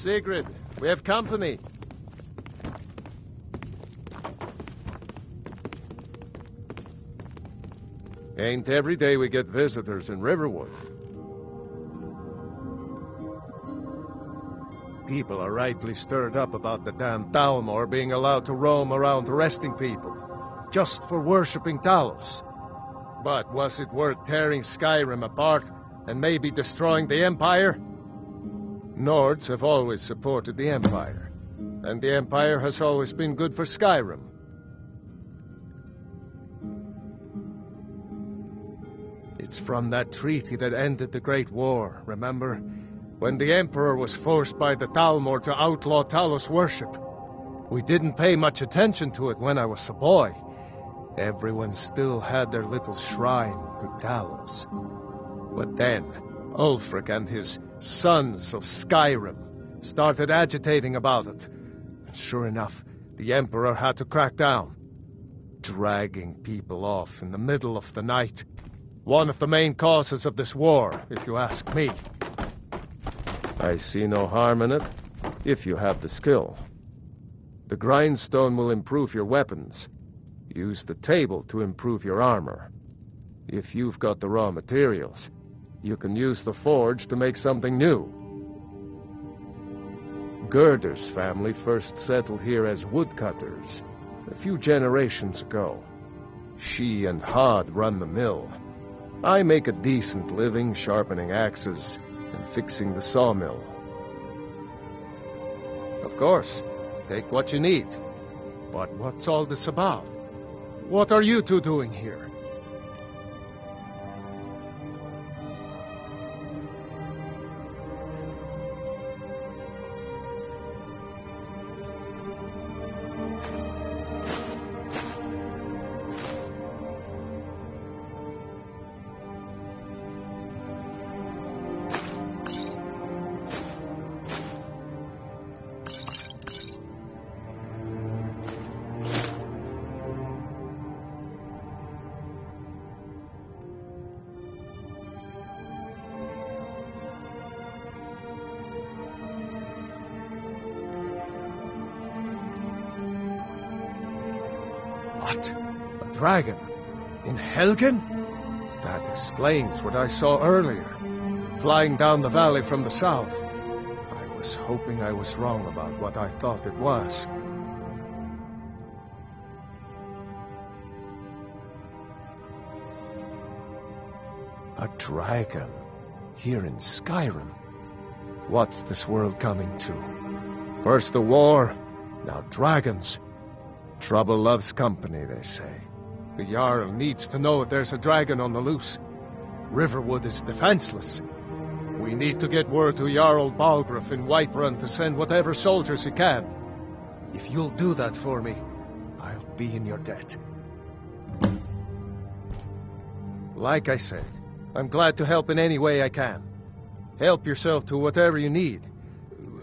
Sigrid, we have company. Ain't every day we get visitors in Riverwood. People are rightly stirred up about the damn Dalmor being allowed to roam around arresting people, just for worshipping Talos. But was it worth tearing Skyrim apart and maybe destroying the Empire? Nords have always supported the Empire, and the Empire has always been good for Skyrim. It's from that treaty that ended the Great War, remember? When the Emperor was forced by the Dalmor to outlaw Talos worship. We didn't pay much attention to it when I was a boy. Everyone still had their little shrine to Talos. But then, Ulfric and his sons of Skyrim started agitating about it. And sure enough, the Emperor had to crack down. Dragging people off in the middle of the night. One of the main causes of this war, if you ask me. I see no harm in it, if you have the skill. The grindstone will improve your weapons. Use the table to improve your armor. If you've got the raw materials, you can use the forge to make something new. Gerder's family first settled here as woodcutters a few generations ago. She and Hod run the mill. I make a decent living sharpening axes and fixing the sawmill. Of course, take what you need. But what's all this about? What are you two doing here? What? A dragon? In Helgen? That explains what I saw earlier, flying down the valley from the south. I was hoping I was wrong about what I thought it was. A dragon? Here in Skyrim? What's this world coming to? First the war, now dragons. Trouble loves company, they say. The Jarl needs to know if there's a dragon on the loose. Riverwood is defenseless. We need to get word to Jarl Balgruuf in Whiterun to send whatever soldiers he can. If you'll do that for me, I'll be in your debt. Like I said, I'm glad to help in any way I can. Help yourself to whatever you need,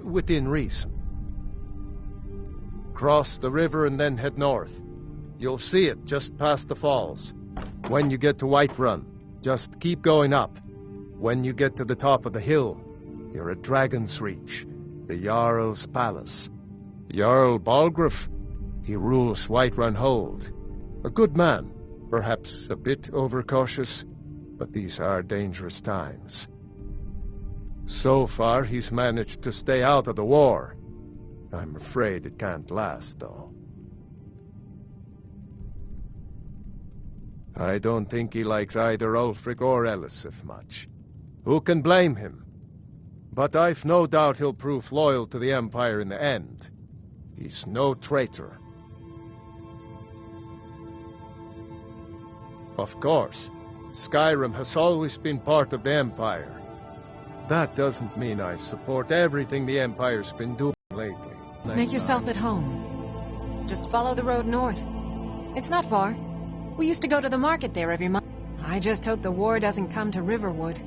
within reason. Cross the river and then head north. You'll see it just past the falls. When you get to Whiterun, just keep going up. When you get to the top of the hill, you're at Dragon's Reach, the Jarl's palace. Jarl Balgruuf, he rules Whiterun Hold. A good man, perhaps a bit overcautious, but these are dangerous times. So far, he's managed to stay out of the war. I'm afraid it can't last, though. I don't think he likes either Ulfric or Elisif much. Who can blame him? But I've no doubt he'll prove loyal to the Empire in the end. He's no traitor. Of course, Skyrim has always been part of the Empire. That doesn't mean I support everything the Empire's been doing lately. Make yourself at home. Just follow the road north. It's not far. We used to go to the market there every month. I just hope the war doesn't come to Riverwood.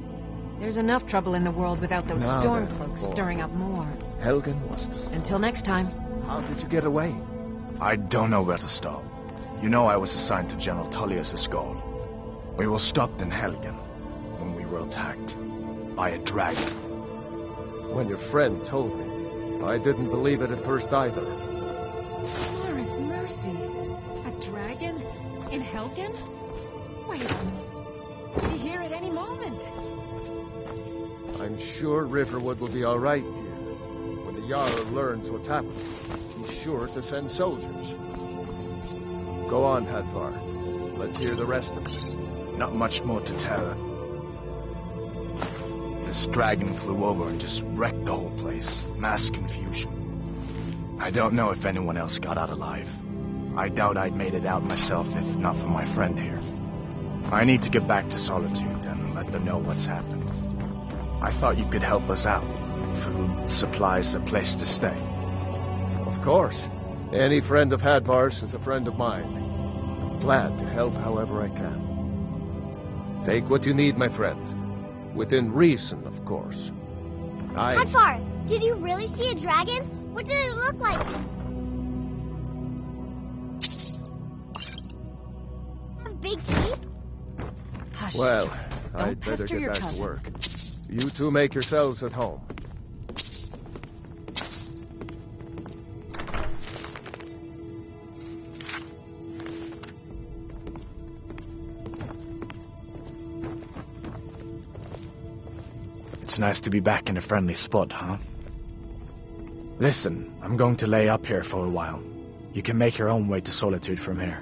There's enough trouble in the world without those Stormcloaks stirring up more. Helgen was to stop. Until next time. How did you get away? I don't know where to stop. You know I was assigned to General Tullius' goal. We were stopped in Helgen when we were attacked by a dragon. When your friend told me, I didn't believe it at first either. Forest Mercy. A dragon? In Helgen? Wait. He'll be here at any moment. I'm sure Riverwood will be all right, dear. When the Jarl learns what's happened, he's sure to send soldiers. Go on, Hadvar. Let's hear the rest of it. Not much more to tell. This dragon flew over and just wrecked the whole place. Mass confusion. I don't know if anyone else got out alive. I doubt I'd made it out myself if not for my friend here. I need to get back to Solitude and let them know what's happened. I thought you could help us out. Food, supplies, a place to stay. Of course. Any friend of Hadvar's is a friend of mine. I'm glad to help however I can. Take what you need, my friend. Within reason, of course. Hadvar, did you really see a dragon? What did it look like? Have big teeth? Hush. Well, Don't I'd better pester get your back cousin. to work. You two make yourselves at home. It's nice to be back in a friendly spot, huh? Listen, I'm going to lay up here for a while. You can make your own way to Solitude from here.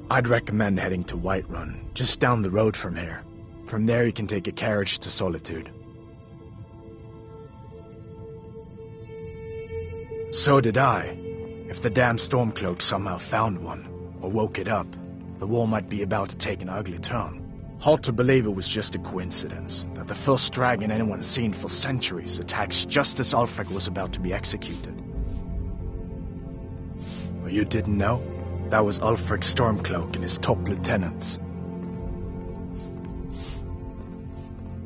I'd recommend heading to Whiterun, just down the road from here. From there you can take a carriage to Solitude. So did I. If the damn Stormcloak somehow found one, or woke it up, the war might be about to take an ugly turn. Hard to believe it was just a coincidence, that the first dragon anyone's seen for centuries attacks just as Ulfric was about to be executed. Well, you didn't know? That was Ulfric Stormcloak and his top lieutenants.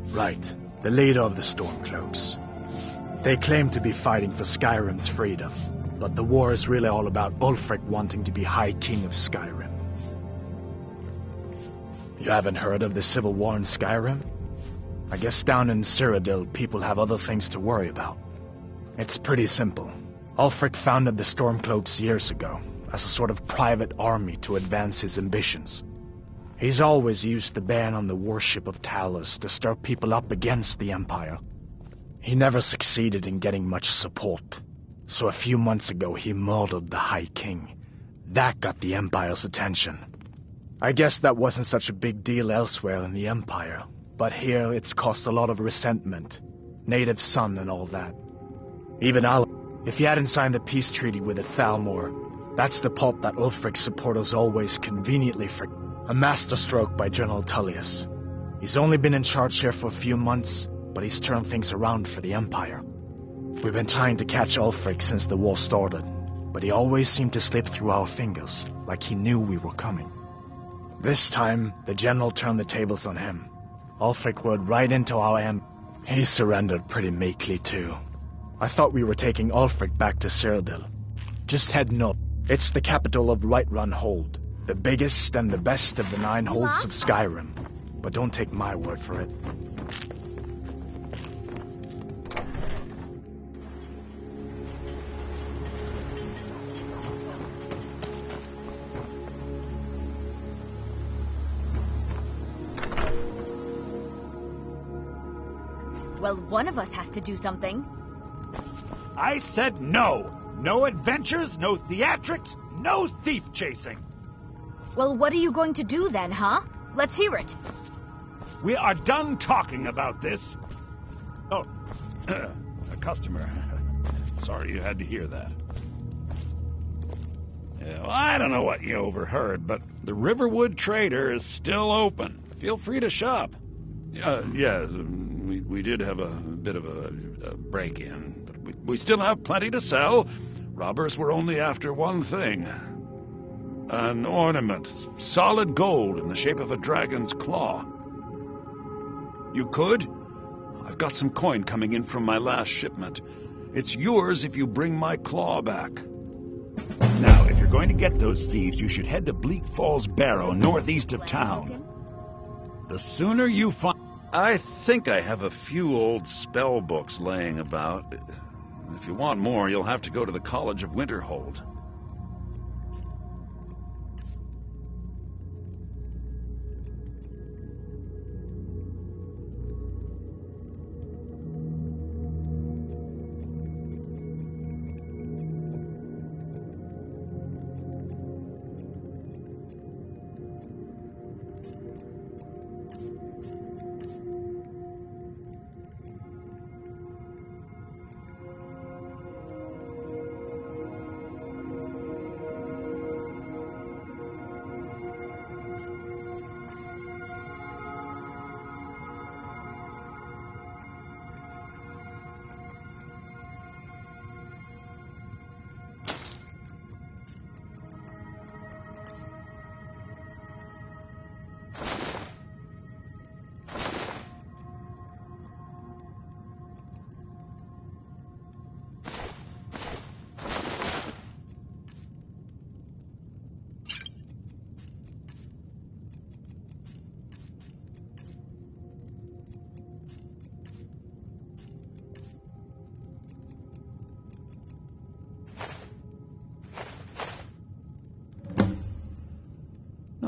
Right, the leader of the Stormcloaks. They claim to be fighting for Skyrim's freedom, but the war is really all about Ulfric wanting to be High King of Skyrim. You haven't heard of the Civil War in Skyrim? I guess down in Cyrodiil, people have other things to worry about. It's pretty simple. Ulfric founded the Stormcloaks years ago, as a sort of private army to advance his ambitions. He's always used the ban on the worship of Talos to stir people up against the Empire. He never succeeded in getting much support, so a few months ago he murdered the High King. That got the Empire's attention. I guess that wasn't such a big deal elsewhere in the Empire, but here it's caused a lot of resentment. Native son and all that. Even if he hadn't signed the peace treaty with the Thalmor, that's the part that Ulfric's supporters always conveniently forget. A masterstroke by General Tullius. He's only been in charge here for a few months, but he's turned things around for the Empire. We've been trying to catch Ulfric since the war started, but he always seemed to slip through our fingers, like he knew we were coming. This time, the general turned the tables on him. Ulfric rode right into our He surrendered pretty meekly, too. I thought we were taking Ulfric back to Cyrodiil. Just heading up. It's the capital of Whiterun Hold, the biggest and the best of the 9 holds of Skyrim. But don't take my word for it. Well, one of us has to do something. I said no. No adventures, no theatrics, no thief chasing. Well, what are you going to do then, huh? Let's hear it. We are done talking about this. Oh, a customer. Sorry you had to hear that. Yeah, well, I don't know what you overheard, but the Riverwood Trader is still open. Feel free to shop. Yeah, we did have a bit of a break-in, but we still have plenty to sell. Robbers were only after one thing. An ornament, solid gold in the shape of a dragon's claw. You could? I've got some coin coming in from my last shipment. It's yours if you bring my claw back. Now, if you're going to get those thieves, you should head to Bleak Falls Barrow, northeast of town. The sooner you find... I think I have a few old spell books laying about. If you want more, you'll have to go to the College of Winterhold.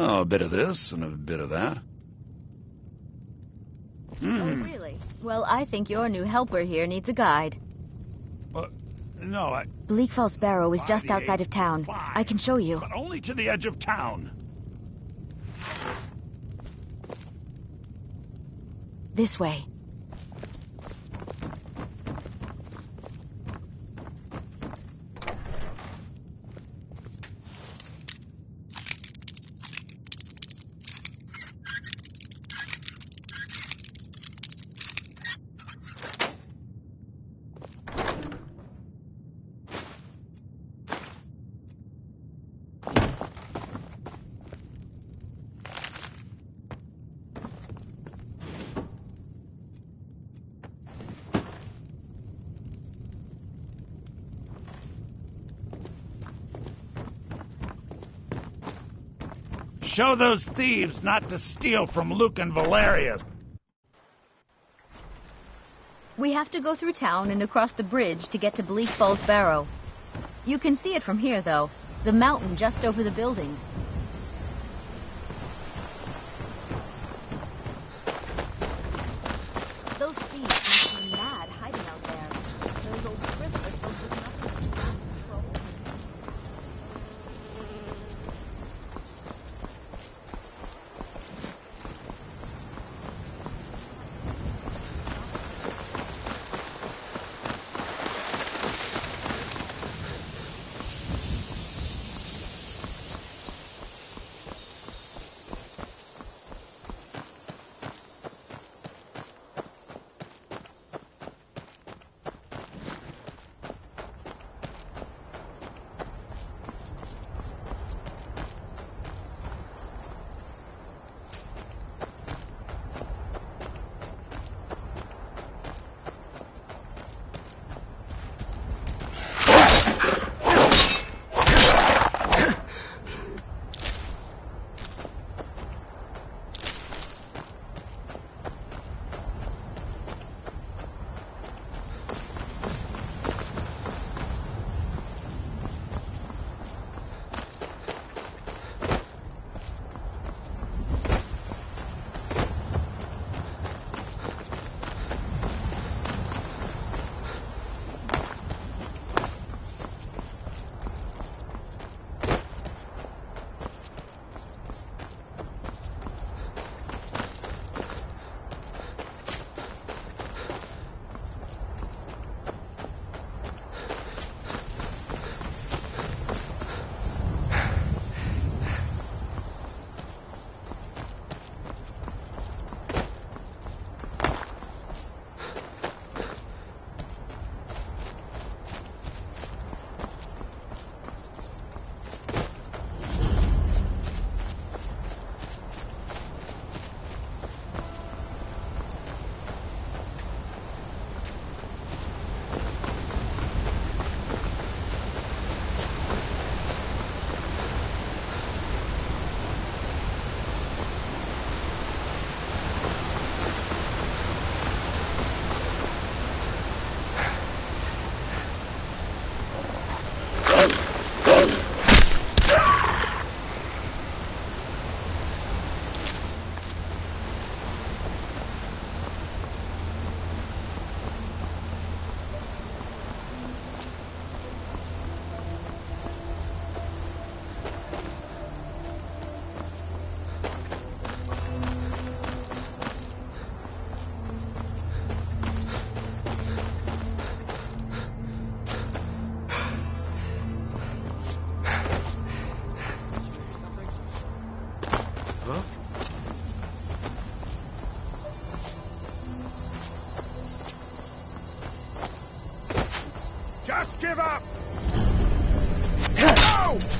Oh, a bit of this and a bit of that. Oh, really? Well, I think your new helper here needs a guide. No, Bleak Falls Barrow is just outside of town. I can show you. but only to the edge of town. This way. Show those thieves not to steal from Luke and Valerius. We have to go through town and across the bridge to get to Bleak Falls Barrow. You can see it from here, though. The mountain just over the buildings. Those thieves must be mad hiding out there. Those old script crystals with nothing to do with control. Just give up! Go!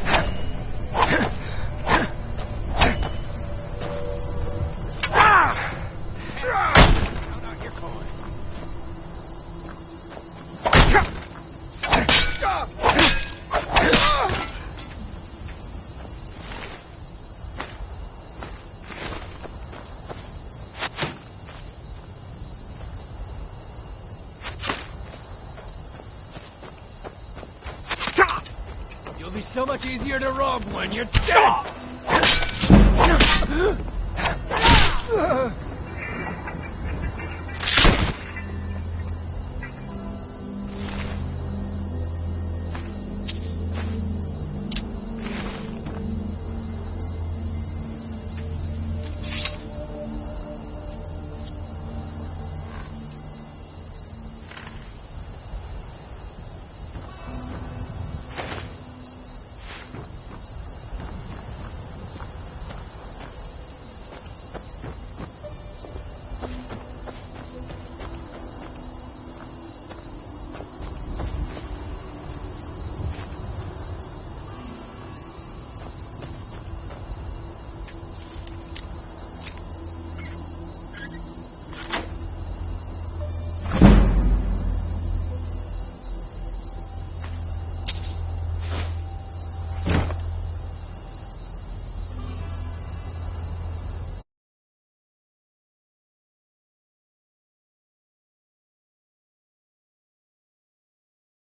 You'll be so much easier to rob when you're dead!